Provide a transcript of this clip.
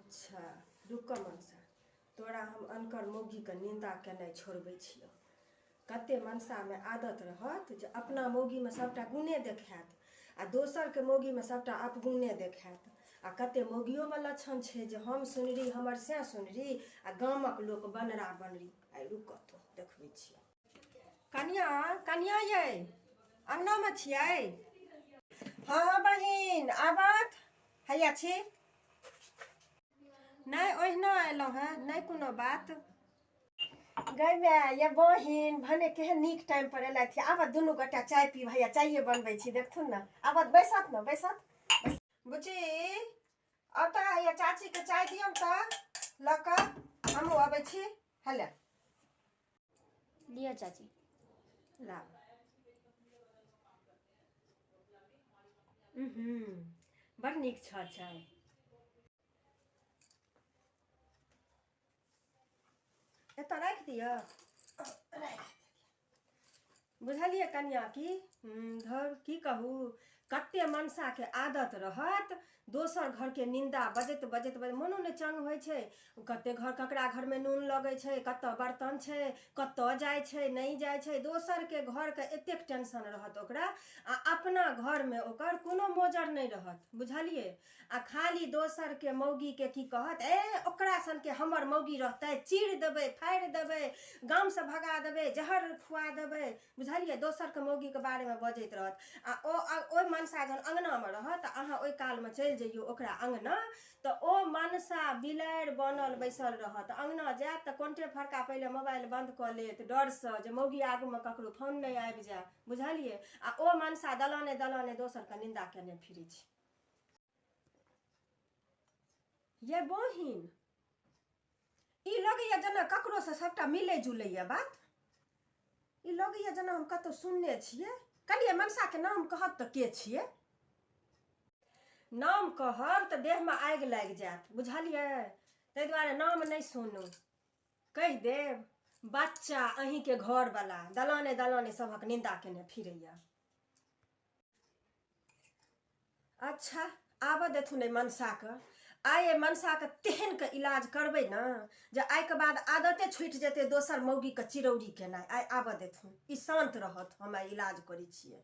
अच्छा रुक मनसा, तोरा हम अनकर मौगी के निंदा केनाइ छोड़बै छियौ। कते मनसा में आदत रहत जे अपना मौगी में सबटा गुणे देखायत आ दोसर के मौगी में सबटा अपगुणे देखायत। आ कते मौगियो में लक्षण छै जे हम सुनरी हमर से सुनरी आ गामक लोक बनरा बनरी। आई रुक तो देखबै छियै। कनिया कनिया ये अंगना में छियै? हाँ बहिन आबत हैया छी। नहीं ओहिना एलहुँ हैं, नहीं कोनो बात। गई माय ये बहिन भने केहन नीक टाइम पर एलथि। आबत दुनू गोटा चाय पी, भैया चाये बनबै छी देखथुन ना। आबत बैसत ना बैसत। बुची अता हैया चाची के चाय दियम त ल क हमहु आबै छी। हले लिया चाची ला। बड़ नीक छ चाय। एतऽ राखि दिअ। बुझलियै कन्या की कहू, कते मनसा के आदत रहत दोसर घर के निंदा बजैत बजैत मोनो ने चंग होइ छै। कते घर ककरा घर में नून लगै छै, कतऽ बर्तन छै, कतऽ जाइ छै नहीं जाइ छै। दोसर के घर के एतेक टेंशन रहत ओकरा आ अपना घर में ओकर कोनो मोजर नहीं रहत। बुझलियै। आ खाली दोसर के मौगी के की कहत, ए ओकरा सन के हमर मौगी रहतै, चीर देबै फाड़ि देबै, गाम से भगा देबै, जहर खुआ देबै। बुझलियै। दोसर के मौगी के बारे में बजैत रहत आ ओ मनसा जहन अंगना में रहत अहाँ ओइ काल में चलि जइयो ओकरा अंगना तो ओ मनसा बिलाड़ि बनल बैसल रहत। अंगना जायत तो कोन्टे फरका पहले मोबाइल बंद क लेत डर से जे मौगी आगू में ककरो फोन नहीं आबि जाए। बुझलियै। आ ओ मनसा दलाने दलाने दोसर के निंदा केने फिरै छै। ये बहिन ई लगैया जेना ककरो से सबटा मिलै जुलैया बात। ई लगैया जेना हम कतौ सुनने छियै। कनिये मनसा के नाम कहब तऽ के छियै? नाम कहब तऽ देह में आगि लागि जायत। बुझलियै। ताहि दुआरे नाम नहीं सुनू। कहि देब बच्चा अहीं के घर वाला दलाने दलाने सबहक निंदा केने फिरैया। अच्छा आबऽ देथुन एहि मनसा के। आइ मनसा के तेहन के इलाज करबै ना जे आइ के बाद आदते छूटि जेतै दोसर मौगी के चिरौरी केनाइ। आइ आबऽ देथुन, ई शांत रहत, हम आइ इलाज करै छियै।